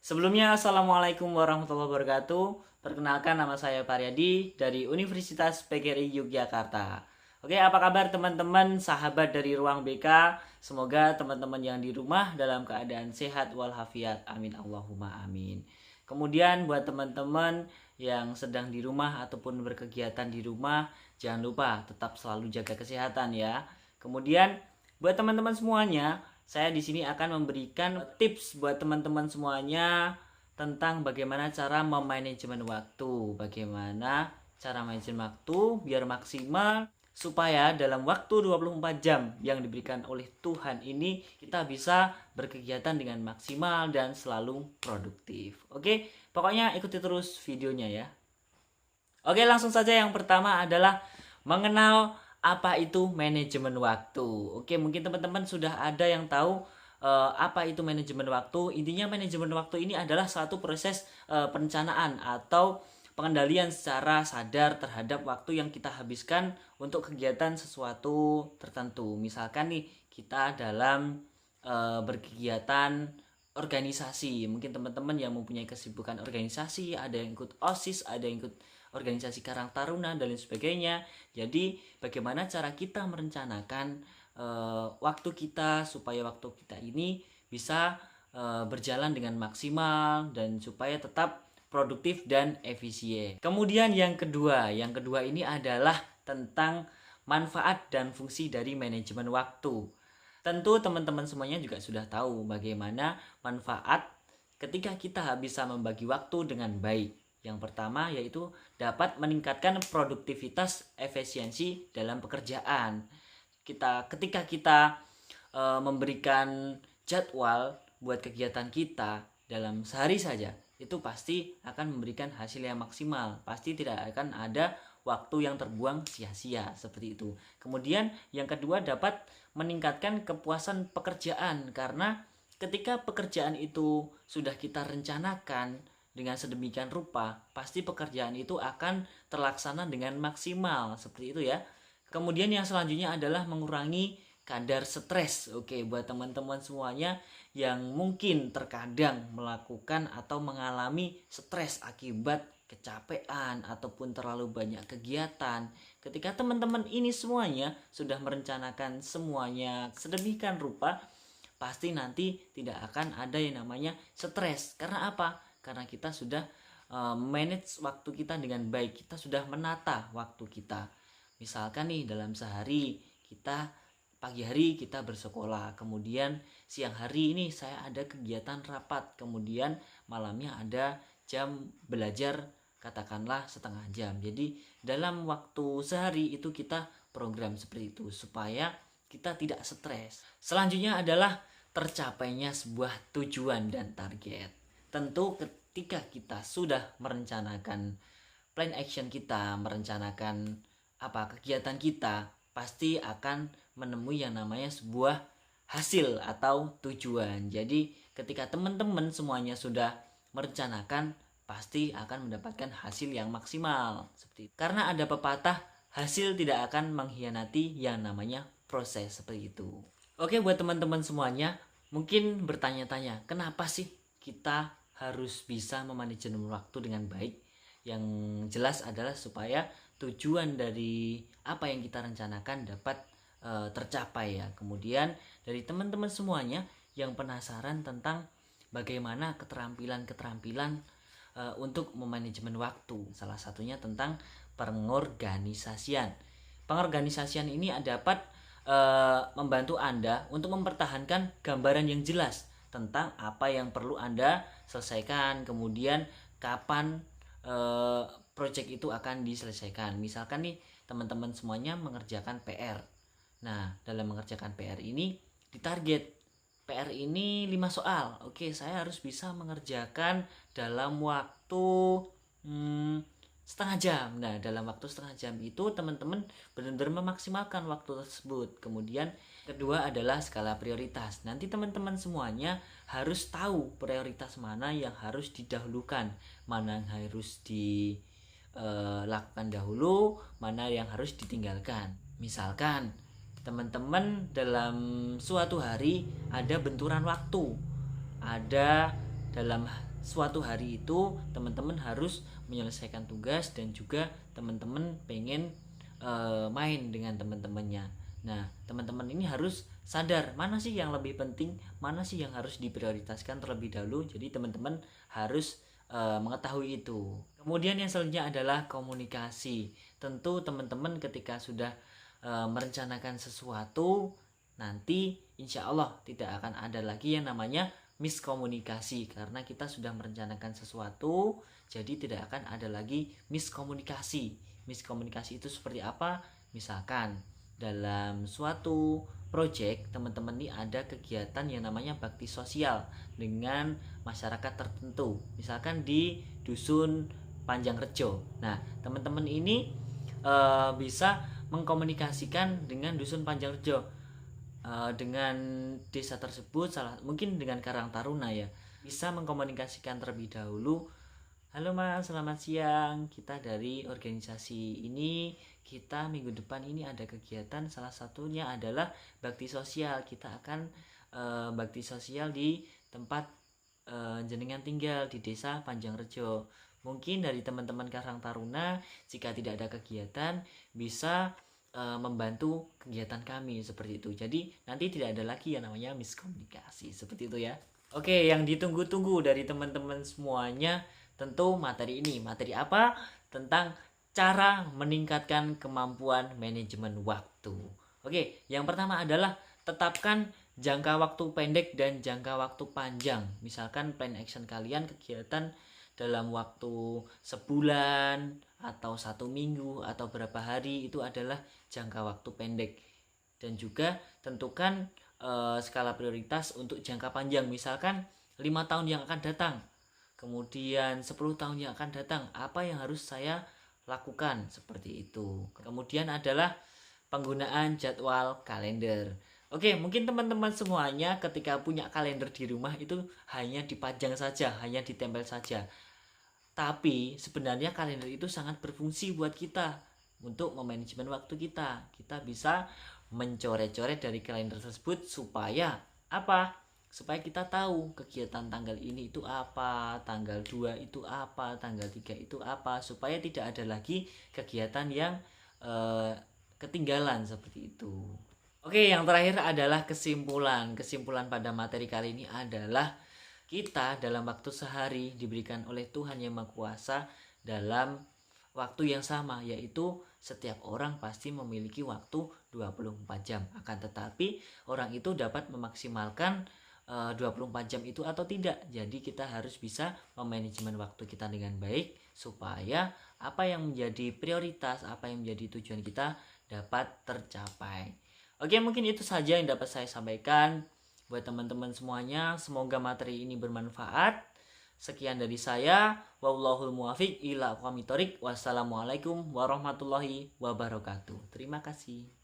Sebelumnya, Assalamualaikum warahmatullahi wabarakatuh. Perkenalkan, nama saya Paryadi dari Universitas PGRI Yogyakarta. Oke, apa kabar teman-teman, sahabat dari Ruang BK? Semoga teman-teman yang di rumah dalam keadaan sehat walafiat. Amin Allahumma amin. Kemudian buat teman-teman yang sedang di rumah ataupun berkegiatan di rumah, jangan lupa tetap selalu jaga kesehatan ya. Kemudian buat teman-teman semuanya, saya di sini akan memberikan tips buat teman-teman semuanya tentang bagaimana cara memanajemen waktu, bagaimana cara manajemen waktu biar maksimal supaya dalam waktu 24 jam yang diberikan oleh Tuhan ini kita bisa berkegiatan dengan maksimal dan selalu produktif. Oke, pokoknya ikuti terus videonya ya. Oke, langsung saja yang pertama adalah mengenal apa itu manajemen waktu. Oke, mungkin teman-teman sudah ada yang tahu apa itu manajemen waktu. Intinya manajemen waktu ini adalah satu proses perencanaan atau pengendalian secara sadar terhadap waktu yang kita habiskan untuk kegiatan sesuatu tertentu. Misalkan nih kita dalam berkegiatan organisasi, mungkin teman-teman yang mempunyai kesibukan organisasi, ada yang ikut OSIS, ada yang ikut organisasi Karang Taruna dan lain sebagainya. Jadi bagaimana cara kita merencanakan waktu kita supaya waktu kita ini bisa berjalan dengan maksimal dan supaya tetap produktif dan efisien. Kemudian yang kedua ini adalah tentang manfaat dan fungsi dari manajemen waktu. Tentu teman-teman semuanya juga sudah tahu bagaimana manfaat ketika kita bisa membagi waktu dengan baik. Yang pertama yaitu dapat meningkatkan produktivitas efisiensi dalam pekerjaan. Ketika kita memberikan jadwal buat kegiatan kita dalam sehari saja, itu pasti akan memberikan hasil yang maksimal. Pasti tidak akan ada waktu yang terbuang sia-sia seperti itu. Kemudian yang kedua dapat meningkatkan kepuasan pekerjaan, karena ketika pekerjaan itu sudah kita rencanakan dengan sedemikian rupa, pasti pekerjaan itu akan terlaksana dengan maksimal seperti itu ya. Kemudian yang selanjutnya adalah mengurangi kadar stres. Oke, buat teman-teman semuanya yang mungkin terkadang melakukan atau mengalami stres akibat kecapean ataupun terlalu banyak kegiatan. Ketika teman-teman ini semuanya sudah merencanakan semuanya sedemikian rupa, pasti nanti tidak akan ada yang namanya stres. Karena apa? Karena kita sudah manage waktu kita dengan baik. Kita sudah menata waktu kita. Misalkan nih dalam sehari kita pagi hari kita bersekolah, kemudian siang hari ini saya ada kegiatan rapat, kemudian malamnya ada jam belajar katakanlah setengah jam. Jadi dalam waktu sehari itu kita program seperti itu supaya kita tidak stres. Selanjutnya adalah tercapainya sebuah tujuan dan target. Tentu ketika kita sudah merencanakan plan action kita, merencanakan kegiatan kita, pasti akan menemui yang namanya sebuah hasil atau tujuan. Jadi ketika teman-teman semuanya sudah merencanakan, pasti akan mendapatkan hasil yang maksimal seperti itu. Karena ada pepatah, hasil tidak akan mengkhianati yang namanya proses, seperti itu. Oke, buat teman-teman semuanya mungkin bertanya-tanya, kenapa sih kita harus bisa memanajemen waktu dengan baik? Yang jelas adalah supaya tujuan dari apa yang kita rencanakan dapat tercapai ya. Kemudian dari teman-teman semuanya yang penasaran tentang bagaimana keterampilan-keterampilan untuk memanajemen waktu, salah satunya tentang pengorganisasian. Pengorganisasian ini dapat membantu Anda untuk mempertahankan gambaran yang jelas tentang apa yang perlu Anda selesaikan, kemudian kapan project itu akan diselesaikan. Misalkan nih teman-teman semuanya mengerjakan PR. Nah, dalam mengerjakan PR ini ditarget PR ini 5 soal. Oke, saya harus bisa mengerjakan dalam waktu setengah jam. Nah, dalam waktu setengah jam itu teman-teman benar-benar memaksimalkan waktu tersebut. Kemudian kedua adalah skala prioritas. Nanti teman-teman semuanya harus tahu prioritas mana yang harus didahulukan, mana yang harus dilakukan dahulu, mana yang harus ditinggalkan. Misalkan teman-teman dalam suatu hari ada benturan waktu, ada dalam suatu hari itu teman-teman harus menyelesaikan tugas dan juga teman-teman pengen main dengan teman-temannya. Nah, teman-teman ini harus sadar mana sih yang lebih penting, mana sih yang harus diprioritaskan terlebih dahulu. Jadi teman-teman harus mengetahui itu. Kemudian yang selanjutnya adalah komunikasi. Tentu teman-teman ketika sudah merencanakan sesuatu, nanti insya Allah tidak akan ada lagi yang namanya miskomunikasi, karena kita sudah merencanakan sesuatu, jadi tidak akan ada lagi miskomunikasi. Miskomunikasi itu seperti apa? Misalkan dalam suatu project teman-teman ini ada kegiatan yang namanya bakti sosial dengan masyarakat tertentu, misalkan di dusun Panjangrejo. Nah, teman-teman ini bisa mengkomunikasikan dengan dusun Panjangrejo, dengan desa tersebut, mungkin dengan Karang Taruna ya, bisa mengkomunikasikan terlebih dahulu. Halo Mas, selamat siang. Kita dari organisasi ini, kita minggu depan ini ada kegiatan, salah satunya adalah bakti sosial. Kita akan bakti sosial di tempat jenengan tinggal di desa Panjangrejo. Mungkin dari teman-teman Karang Taruna, jika tidak ada kegiatan, bisa membantu kegiatan kami seperti itu. Jadi nanti tidak ada lagi yang namanya miskomunikasi seperti itu ya. Oke, yang ditunggu-tunggu dari teman-teman semuanya tentu materi ini. Materi apa? Tentang cara meningkatkan kemampuan manajemen waktu. Oke, yang pertama adalah tetapkan jangka waktu pendek dan jangka waktu panjang. Misalkan plan action kalian kegiatan dalam waktu sebulan atau 1 minggu atau berapa hari, itu adalah jangka waktu pendek. Dan juga tentukan skala prioritas untuk jangka panjang, misalkan 5 tahun yang akan datang, kemudian 10 tahun yang akan datang, apa yang harus saya lakukan, seperti itu. Kemudian adalah penggunaan jadwal kalender. Oke, mungkin teman-teman semuanya ketika punya kalender di rumah itu hanya dipajang saja, hanya ditempel saja. Tapi sebenarnya kalender itu sangat berfungsi buat kita untuk memanajemen waktu kita. Kita bisa mencoret-coret dari kalender tersebut supaya apa? Supaya kita tahu kegiatan tanggal ini itu apa, tanggal 2 itu apa, tanggal 3 itu apa, supaya tidak ada lagi kegiatan yang ketinggalan seperti itu. Oke, yang terakhir adalah kesimpulan. Kesimpulan pada materi kali ini adalah kita dalam waktu sehari diberikan oleh Tuhan Yang Maha Kuasa dalam waktu yang sama, yaitu setiap orang pasti memiliki waktu 24 jam. Akan tetapi orang itu dapat memaksimalkan 24 jam itu atau tidak. Jadi kita harus bisa memanajemen waktu kita dengan baik supaya apa yang menjadi prioritas, apa yang menjadi tujuan kita dapat tercapai. Oke, mungkin itu saja yang dapat saya sampaikan buat teman-teman semuanya. Semoga materi ini bermanfaat. Sekian dari saya. Wallahul muwaffiq ila aqwamit thoriq. Wassalamualaikum warahmatullahi wabarakatuh. Terima kasih.